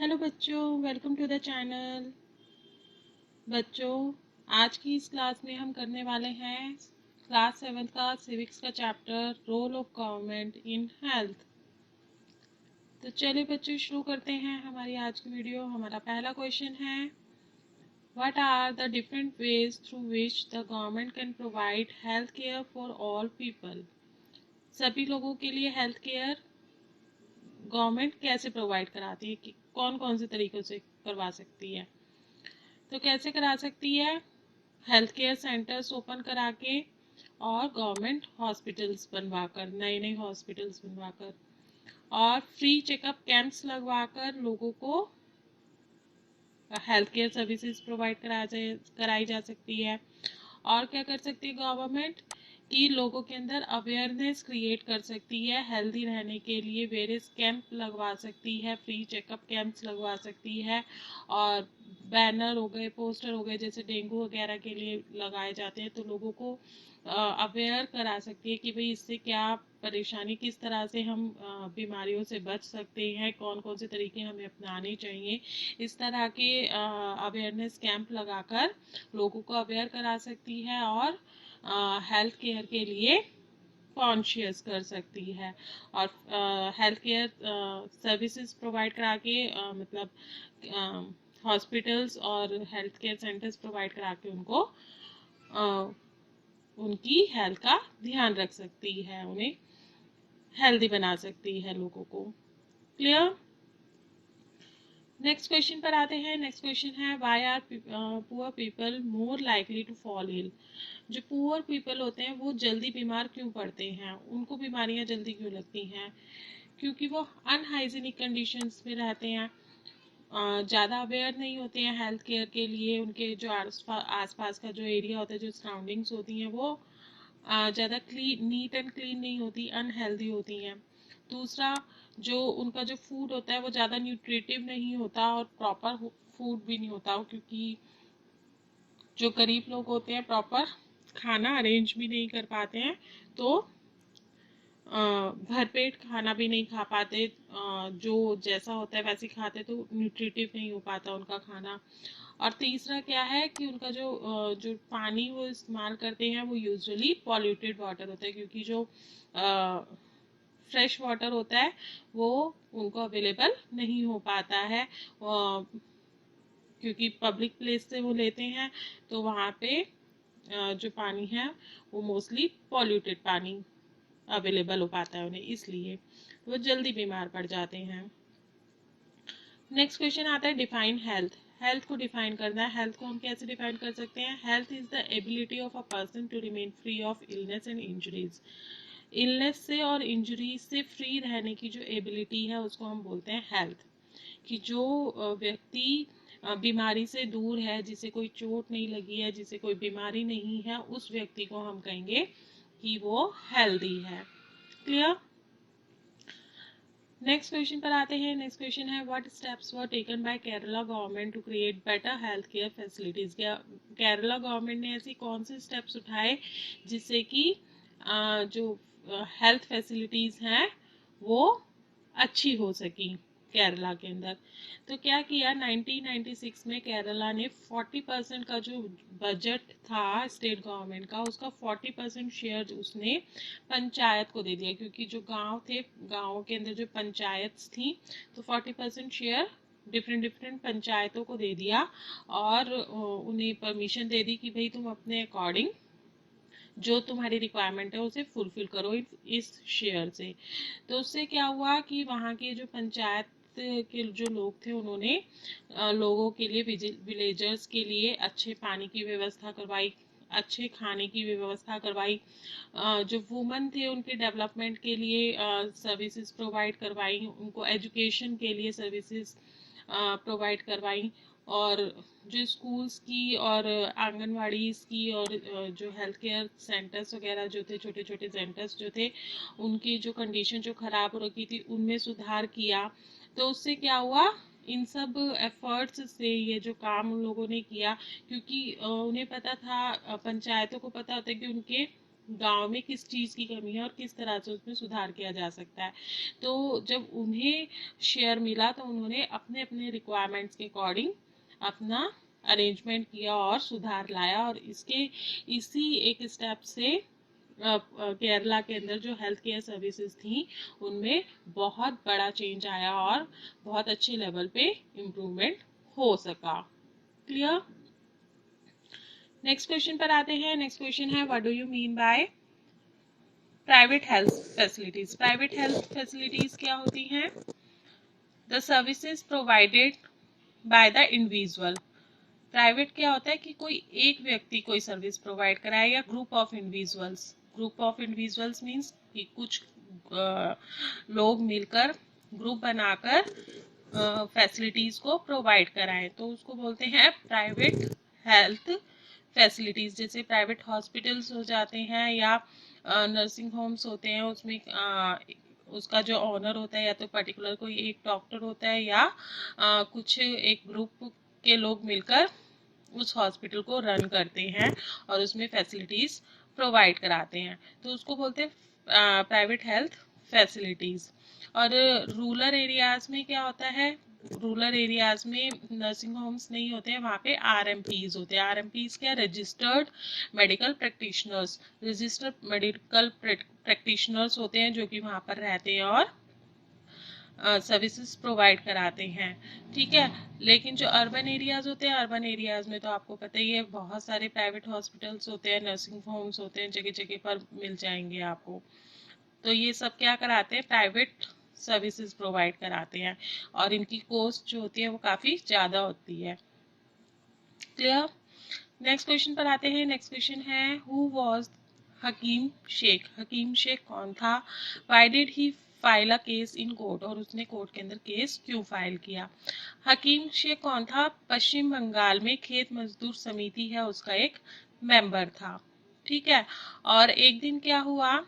Hello बच्चों, welcome to the channel. बच्चों, आज की इस क्लास में हम करने वाले हैं क्लास 7 का सिविक्स का chapter role of government in health. तो चलिए बच्चों, शुरू करते हैं हमारी आज की वीडियो। हमारा पहला क्वेश्चन है, what are the different ways through which the government can provide health care for all people. सभी लोगों के लिए हेल्थ केयर गवर्नमेंट कैसे प्रोवाइड कराती है, कि कौन कौन से तरीकों से करवा सकती है। तो कैसे करा सकती है? हेल्थ केयर सेंटर्स ओपन करा के और गवर्नमेंट हॉस्पिटल्स बनवा कर, नए नए हॉस्पिटल्स बनवा कर, और फ्री चेकअप कैंप्स लगवा कर लोगों को हेल्थ केयर सर्विसेज प्रोवाइड कराई जा सकती है। और क्या कर सकती है गवर्नमेंट, कि लोगों के अंदर अवेयरनेस क्रिएट कर सकती है हेल्दी रहने के लिए। वेरियस कैंप लगवा सकती है, फ्री चेकअप कैंप्स लगवा सकती है, और बैनर हो गए, पोस्टर हो गए, जैसे डेंगू वगैरह के लिए लगाए जाते हैं, तो लोगों को अवेयर करा सकती है कि भाई इससे क्या परेशानी, किस तरह से हम बीमारियों से बच सकते हैं, कौन कौन से तरीके हमें अपनाने चाहिए। इस तरह के अवेयरनेस कैंप लगाकर लोगों को अवेयर करा सकती है और हेल्थ केयर के लिए कॉन्शियस कर सकती है। और हेल्थ केयर सर्विसेज प्रोवाइड करा के मतलब हॉस्पिटल्स और हेल्थ केयर सेंटर्स प्रोवाइड करा के उनको उनकी हेल्थ का ध्यान रख सकती है, उन्हें हेल्दी बना सकती है लोगों को। क्लियर? नेक्स्ट क्वेश्चन पर आते हैं। नेक्स्ट क्वेश्चन है, why are poor people more likely to fall ill. जो पुअर पीपल होते हैं वो जल्दी बीमार क्यों पड़ते हैं, उनको बीमारियां जल्दी क्यों लगती हैं? क्योंकि वो अनहाइजीनिक कंडीशंस में रहते हैं, ज़्यादा अवेयर नहीं होते हैं हेल्थ केयर के लिए। उनके जो आसपास का जो एरिया होता है, जो सराउंडिंग्स होती हैं, वो ज़्यादा क्लीन, नीट एंड क्लीन नहीं होती, अनहेल्दी होती हैं। दूसरा, जो उनका जो फूड होता है वो ज़्यादा न्यूट्रिटिव नहीं होता और प्रॉपर फूड भी नहीं होता, क्योंकि जो गरीब लोग होते हैं प्रॉपर खाना अरेंज भी नहीं कर पाते हैं, तो भरपेट खाना भी नहीं खा पाते। जो जैसा होता है वैसे खाते, तो न्यूट्रिटिव नहीं हो पाता उनका खाना। और तीसरा क्या है कि उनका जो पानी वो इस्तेमाल करते हैं वो यूजुअली पॉल्यूटेड वाटर होता है, क्योंकि जो फ्रेश वाटर होता है वो उनको अवेलेबल नहीं हो पाता है, क्योंकि पब्लिक प्लेस से वो लेते हैं, तो वहाँ पे जो पानी है वो मोस्टली पॉल्यूटेड पानी अवेलेबल हो पाता है उन्हें, इसलिए वो जल्दी बीमार पड़ जाते हैं। नेक्स्ट क्वेश्चन आता है, डिफाइन हेल्थ। हेल्थ को डिफाइन करना है। हेल्थ को हम कैसे डिफाइन कर सकते हैं? Health is the ability of a person to remain free of illness and injuries. Illness से और इंजरी से फ्री रहने की जो एबिलिटी है उसको हम बोलते हैं हेल्थ। कि जो व्यक्ति बीमारी से दूर है, जिसे कोई चोट नहीं लगी है, जिसे कोई बीमारी नहीं है, उस व्यक्ति को हम कहेंगे कि वो हेल्दी है। क्लियर? नेक्स्ट क्वेश्चन पर आते हैं। नेक्स्ट क्वेश्चन है, what steps were taken by Kerala government to create better health care facilities. Kerala government ने ऐसी कौन से स्टेप्स उठाए जिससे कि जो हेल्थ फैसिलिटीज हैं वो अच्छी हो सकी केरला के अंदर। तो क्या किया, 1996 में केरला ने 40% का जो बजट था स्टेट गवर्नमेंट का, उसका 40% शेयर उसने पंचायत को दे दिया, क्योंकि जो गांव थे, गाँव के अंदर जो पंचायत थी, तो 40% शेयर डिफरेंट डिफरेंट पंचायतों को दे दिया, और उन्हें परमिशन दे दी कि भाई तुम अपने अकॉर्डिंग जो तुम्हारी रिक्वायरमेंट है उसे फुलफिल करो इस शेयर से। तो उससे क्या हुआ कि वहाँ के जो पंचायत के जो लोग थे, उन्होंने लोगों के लिए, विलेजर्स के लिए अच्छे पानी की व्यवस्था करवाई, अच्छे खाने की व्यवस्था करवाई, जो वुमन थे उनके डेवलपमेंट के लिए सर्विसेज प्रोवाइड करवाई, उनको एजुकेशन के लिए सर्विसेज प्रोवाइड करवाई, और जो स्कूल्स की और आंगनवाड़ीज़ की और जो हेल्थ केयर सेंटर्स वगैरह जो थे, छोटे छोटे सेंटर्स जो थे, उनकी जो कंडीशन जो ख़राब हो रखी थी उनमें सुधार किया। तो उससे क्या हुआ, इन सब एफर्ट्स से ये जो काम उन लोगों ने किया, क्योंकि उन्हें पता था, पंचायतों को पता होता है कि उनके गांव में किस चीज़ की कमी है और किस तरह से उसमें सुधार किया जा सकता है। तो जब उन्हें शेयर मिला तो उन्होंने अपने अपने रिक्वायरमेंट्स के अकॉर्डिंग अपना अरेंजमेंट किया और सुधार लाया, और इसी एक स्टेप से केरला के अंदर जो हेल्थ केयर सर्विसेज थी उनमें बहुत बड़ा चेंज आया और बहुत अच्छे लेवल पे इम्प्रूवमेंट हो सका। क्लियर? नेक्स्ट क्वेश्चन पर आते हैं। नेक्स्ट क्वेश्चन है what do you mean by private health facilities. Private health facilities क्या होती हैं? The services provided by the individual. Private क्या होता है कि कोई एक व्यक्ति कोई सर्विस प्रोवाइड कराए या group of individuals. Group of individuals means कि कुछ लोग मिलकर ग्रुप बनाकर फैसिलिटीज को प्रोवाइड कराएं, तो उसको बोलते हैं प्राइवेट हेल्थ फैसिलिटीज। जैसे प्राइवेट हॉस्पिटल्स हो जाते हैं या नर्सिंग होम्स होते हैं, उसमें उसका जो ऑनर होता है या तो पर्टिकुलर कोई एक डॉक्टर होता है या कुछ एक ग्रुप के लोग मिलकर उस हॉस्पिटल को रन करते हैं और उसमें फैसिलिटीज प्रोवाइड कराते हैं, तो उसको बोलते हैं प्राइवेट हेल्थ फैसिलिटीज। और रूरल एरियाज में क्या होता है? रूरल एरियाज में नर्सिंग होम्स नहीं होते हैं, वहाँ पे आरएमपीज होते हैं। आरएमपीज क्या? Registered medical practitioners. Registered medical practitioners होते हैं जो कि वहाँ पर रहते हैं और सर्विसेज प्रोवाइड कराते हैं। ठीक है, लेकिन जो अर्बन एरियाज होते हैं, अर्बन एरियाज में तो आपको पता ही है बहुत सारे प्राइवेट हॉस्पिटल्स होते हैं, नर्सिंग होम्स होते हैं, जगह जगह पर मिल जाएंगे आपको। तो ये सब क्या कराते हैं? प्राइवेट सर्विसेज प्रोवाइड कराते हैं और इनकी कॉस्ट जो होती है वो काफ़ी ज़्यादा होती है। क्लियर? नेक्स्ट क्वेश्चन पर आते हैं। नेक्स्ट क्वेश्चन है हु वॉज हकीम शेख। हकीम शेख कौन था? Why did he file a case in court. और उसने कोर्ट के अंदर केस क्यों फाइल किया? हकीम शेख कौन था? पश्चिम बंगाल में खेत मजदूर समिति है उसका एक मेंबर था। ठीक है, और एक दिन क्या हुआ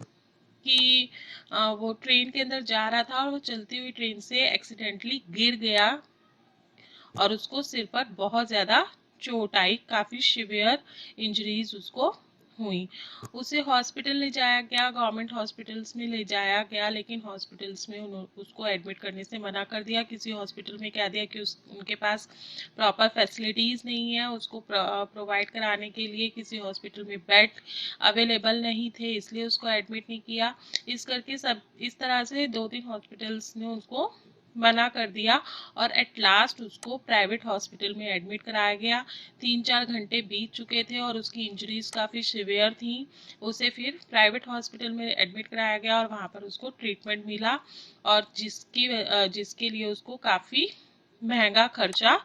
कि वो ट्रेन के अंदर जा रहा था और वो चलती हुई ट्रेन से एक्सीडेंटली गिर गया और उसको सिर पर बहुत ज़्यादा चोट आई, काफ़ी सिवियर इंजरीज उसको हुई। उसे हॉस्पिटल ले जाया गया, गवर्नमेंट हॉस्पिटल्स में ले जाया गया, लेकिन हॉस्पिटल्स में उसको एडमिट करने से मना कर दिया। किसी हॉस्पिटल में कह दिया कि उनके पास प्रॉपर फैसिलिटीज़ नहीं है उसको प्रोवाइड कराने के लिए, किसी हॉस्पिटल में बेड अवेलेबल नहीं थे इसलिए उसको एडमिट नहीं किया। इस तरह से 2-3 हॉस्पिटल्स ने उसको मना कर दिया और एट लास्ट उसको प्राइवेट हॉस्पिटल में एडमिट कराया गया। 3-4 घंटे बीत चुके थे और उसकी इंजरीज काफ़ी सिवियर थी। उसे फिर प्राइवेट हॉस्पिटल में एडमिट कराया गया और वहाँ पर उसको ट्रीटमेंट मिला, और जिसके लिए उसको काफ़ी महंगा खर्चा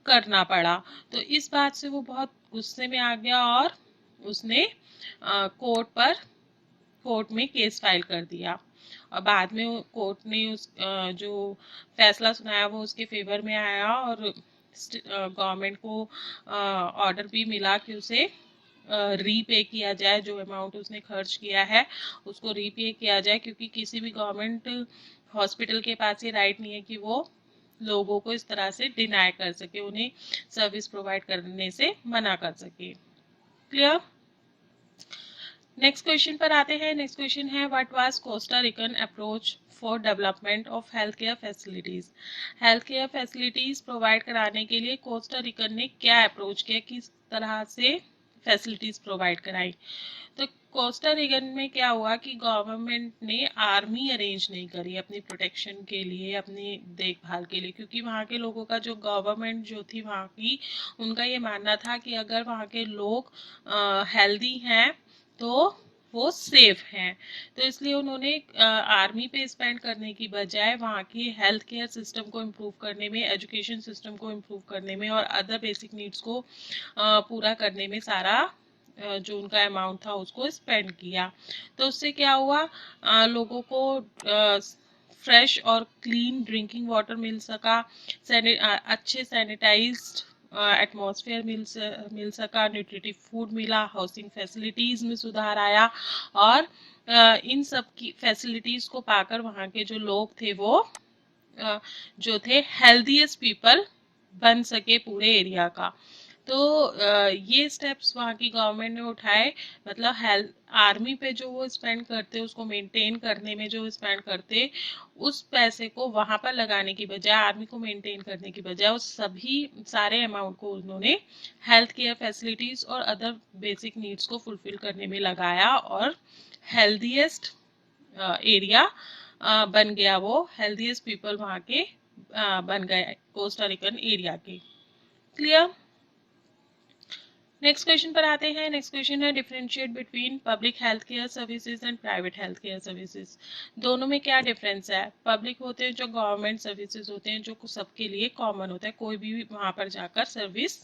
करना पड़ा। तो इस बात से वो बहुत गुस्से में आ गया और उसने कोर्ट में केस फाइल कर दिया। और बाद में कोर्ट ने जो फैसला सुनाया वो उसके फेवर में आया और गवर्नमेंट को ऑर्डर भी मिला कि उसे रीपे किया जाए, जो अमाउंट उसने खर्च किया है उसको रीपे किया जाए, क्योंकि किसी भी गवर्नमेंट हॉस्पिटल के पास ये राइट नहीं है कि वो लोगों को इस तरह से डिनाई कर सके, उन्हें सर्विस प्रोवाइड करने से मना कर सके। क्लियर? नेक्स्ट क्वेश्चन पर आते हैं। नेक्स्ट क्वेश्चन है what was Costa Rican approach for development of health care facilities. Health care facilities provide कराने के लिए कोस्टा रिकन ने क्या अप्रोच किया, किस तरह से फैसिलिटीज प्रोवाइड कराई? तो कोस्टा रिकन में क्या हुआ कि गवर्नमेंट ने आर्मी अरेंज नहीं करी अपनी प्रोटेक्शन के लिए, अपनी देखभाल के लिए, क्योंकि वहाँ के लोगों का जो गवर्नमेंट जो थी वहाँ की, उनका ये मानना था कि अगर वहाँ के लोग हेल्दी हैं तो वो सेफ हैं। तो इसलिए उन्होंने आर्मी पे स्पेंड करने की बजाय वहाँ की हेल्थ केयर सिस्टम को इम्प्रूव करने में, एजुकेशन सिस्टम को इम्प्रूव करने में और अदर बेसिक नीड्स को पूरा करने में सारा जो उनका अमाउंट था उसको स्पेंड किया। तो उससे क्या हुआ, लोगों को फ्रेश और क्लीन ड्रिंकिंग वाटर मिल सका, अच्छे सैनिटाइज्ड एटमॉस्फेयर मिल सका, न्यूट्रिटिव फूड मिला, हाउसिंग फैसिलिटीज़ में सुधार आया, और इन सब की फैसिलिटीज़ को पाकर वहाँ के जो लोग थे वो जो थे हेल्दीएस्ट पीपल बन सके पूरे एरिया का। तो ये स्टेप्स वहाँ की गवर्नमेंट ने उठाए, मतलब हेल्थ आर्मी पे जो वो स्पेंड करते उसको मेंटेन करने में जो स्पेंड करते, उस पैसे को वहाँ पर लगाने की बजाय, आर्मी को मेंटेन करने की बजाय, उस सभी सारे अमाउंट को उन्होंने हेल्थ केयर फैसिलिटीज और अदर बेसिक नीड्स को फुलफिल करने में लगाया, और हेल्दीएस्ट एरिया बन गया, वो हेल्दीएस्ट पीपल वहाँ के बन गए कोस्टा रिकन एरिया के। क्लियर? नेक्स्ट क्वेश्चन पर आते हैं। नेक्स्ट क्वेश्चन है differentiate between public health care services and private health care services. दोनों में क्या डिफरेंस है? पब्लिक होते हैं जो गवर्नमेंट सर्विसेज होते हैं, जो सबके लिए कॉमन होता है, कोई भी वहां पर जाकर सर्विस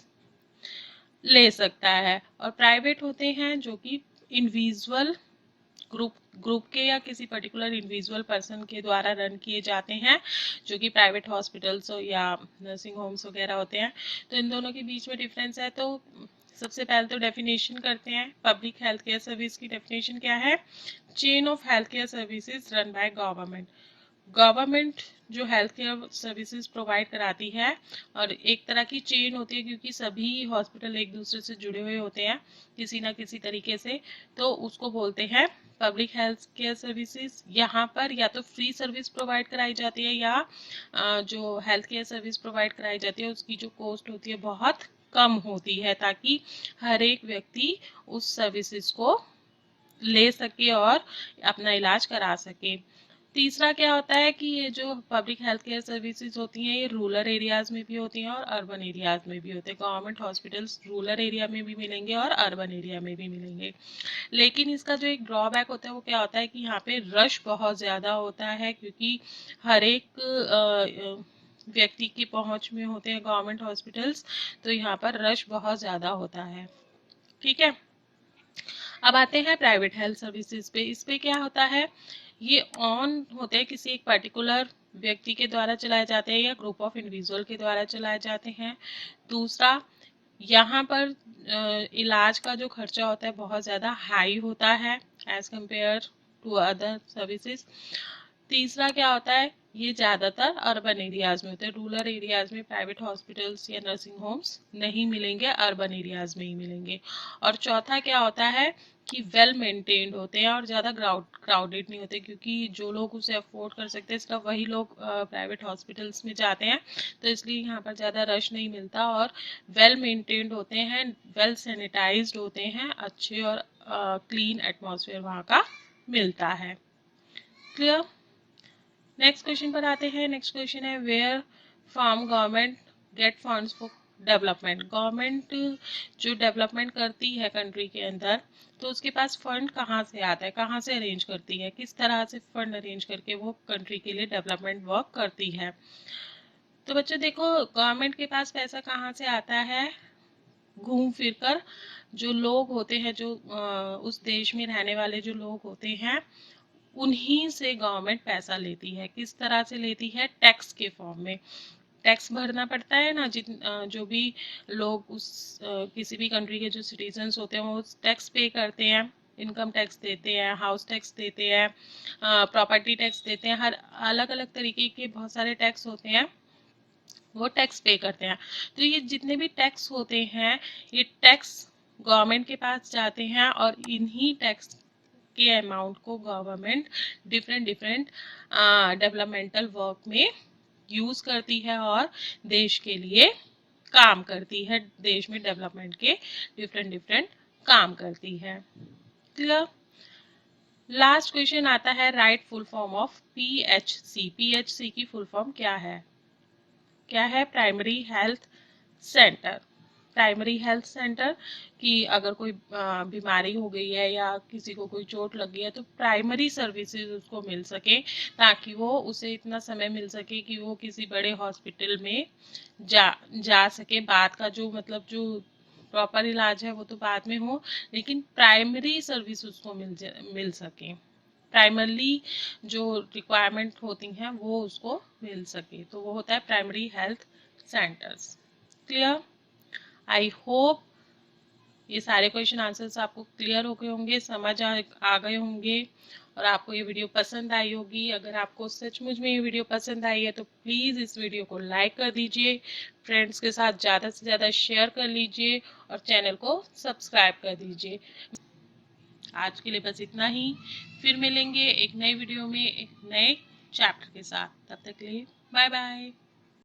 ले सकता है, और प्राइवेट होते हैं जो कि इंडिविजुअल ग्रुप ग्रुप के या किसी पर्टिकुलर इंडिविजुअल पर्सन के द्वारा रन किए जाते हैं, जो कि प्राइवेट हॉस्पिटल्स या नर्सिंग होम्स वगैरह होते हैं। तो इन दोनों के बीच में डिफरेंस है। तो सबसे पहले तो डेफिनेशन करते हैं। पब्लिक हेल्थ केयर सर्विस की डेफिनेशन क्या है? Chain of health care services run by government. Government जो हेल्थ केयर सर्विसेज प्रोवाइड कराती है, और एक तरह की चेन होती है क्योंकि सभी हॉस्पिटल एक दूसरे से जुड़े हुए होते हैं किसी ना किसी तरीके से, तो उसको बोलते हैं पब्लिक हेल्थ केयर सर्विसेज। यहाँ पर या तो फ्री सर्विस प्रोवाइड कराई जाती है, या जो हेल्थ केयर सर्विस प्रोवाइड कराई जाती है उसकी जो कॉस्ट होती है बहुत कम होती है, ताकि हर एक व्यक्ति उस सर्विसेज को ले सके और अपना इलाज करा सके। तीसरा क्या होता है कि ये जो पब्लिक हेल्थ केयर सर्विसेज होती हैं, ये रूरल एरियाज में भी होती हैं और अर्बन एरियाज में भी होते हैं। गवर्नमेंट हॉस्पिटल्स रूरल एरिया में भी मिलेंगे और अर्बन एरिया में भी मिलेंगे। लेकिन इसका जो एक ड्रॉबैक होता है वो क्या होता है कि यहाँ पे रश बहुत ज़्यादा होता है, क्योंकि हर एक व्यक्ति की पहुंच में होते हैं गवर्नमेंट हॉस्पिटल्स, तो यहाँ पर रश बहुत ज़्यादा होता है। ठीक है, अब आते हैं प्राइवेट हेल्थ सर्विसेज पे। इस पे क्या होता है, ये ऑन होते हैं किसी एक पर्टिकुलर व्यक्ति के द्वारा चलाए जाते हैं या ग्रुप ऑफ इंडिविजुअल के द्वारा चलाए जाते हैं। दूसरा, यहाँ पर इलाज का जो खर्चा होता है बहुत ज़्यादा हाई होता है as compare to other services. तीसरा क्या होता है, ये ज़्यादातर अर्बन एरियाज में होते हैं। रूरल एरियाज में प्राइवेट हॉस्पिटल्स या नर्सिंग होम्स नहीं मिलेंगे, अर्बन एरियाज में ही मिलेंगे। और चौथा क्या होता है कि वेल मेंटेन्ड होते हैं और ज़्यादा क्राउडेड नहीं होते, क्योंकि जो लोग उसे अफोर्ड कर सकते हैं सिर्फ वही लोग प्राइवेट हॉस्पिटल्स में जाते हैं, तो इसलिए यहाँ पर ज़्यादा रश नहीं मिलता, और वेल मेंटेन्ड होते हैं, वेल सैनिटाइज्ड होते हैं, अच्छे और क्लीन एटमॉस्फेयर वहाँ का मिलता है। क्लियर? नेक्स्ट क्वेश्चन पर आते हैं। नेक्स्ट क्वेश्चन है where from government get funds for development. Government जो डेवलपमेंट करती है कंट्री के अंदर, तो उसके पास फंड कहाँ से आता है, कहाँ से अरेंज करती है, किस तरह से फंड अरेंज करके वो कंट्री के लिए डेवलपमेंट वर्क करती है। तो बच्चों देखो, गवर्नमेंट के पास पैसा कहाँ से आता है? घूम फिर कर जो लोग होते हैं, जो उस देश में रहने वाले जो लोग होते हैं, उन्हीं से गवर्नमेंट पैसा लेती है। किस तरह से लेती है? टैक्स के फॉर्म में। टैक्स भरना पड़ता है ना, जो भी लोग उस किसी भी कंट्री के जो सिटीजन्स होते हैं वो टैक्स पे करते हैं, इनकम टैक्स देते हैं, हाउस टैक्स देते हैं, प्रॉपर्टी टैक्स देते हैं, हर अलग अलग तरीके के बहुत सारे टैक्स होते हैं, वो टैक्स पे करते हैं। तो ये जितने भी टैक्स होते हैं, ये टैक्स गवर्नमेंट के पास जाते हैं, और इन्हीं टैक्स के अमाउंट को government different different developmental work में यूज़ करती है और देश के लिए काम करती है, देश में डेवलपमेंट के डिफरेंट डिफरेंट काम करती है। क्लियर? लास्ट क्वेश्चन आता है right full form of PHC. PHC की फुल फॉर्म क्या है? क्या है? Primary health centre. Primary health centre कि अगर कोई बीमारी हो गई है या किसी को कोई चोट लगी है, तो प्राइमरी सर्विसेज उसको मिल सके, ताकि वो उसे इतना समय मिल सके कि वो किसी बड़े हॉस्पिटल में जा सके। बाद का जो मतलब जो प्रॉपर इलाज है वो तो बाद में हो, लेकिन प्राइमरी सर्विस उसको मिल सके, प्राइमरली जो रिक्वायरमेंट होती हैं वो उसको मिल सके, तो वो होता है primary health centres. Clear? I hope ये सारे क्वेश्चन आंसर्स आपको क्लियर हो गए होंगे, समझ आ गए होंगे, और आपको ये वीडियो पसंद आई होगी। अगर आपको सचमुच में ये वीडियो पसंद आई है तो प्लीज़ इस वीडियो को लाइक कर दीजिए, फ्रेंड्स के साथ ज़्यादा से ज़्यादा शेयर कर लीजिए और चैनल को सब्सक्राइब कर दीजिए। आज के लिए बस इतना ही, फिर मिलेंगे एक नई वीडियो में एक नए चैप्टर के साथ। तब तक के लिए बाय बाय।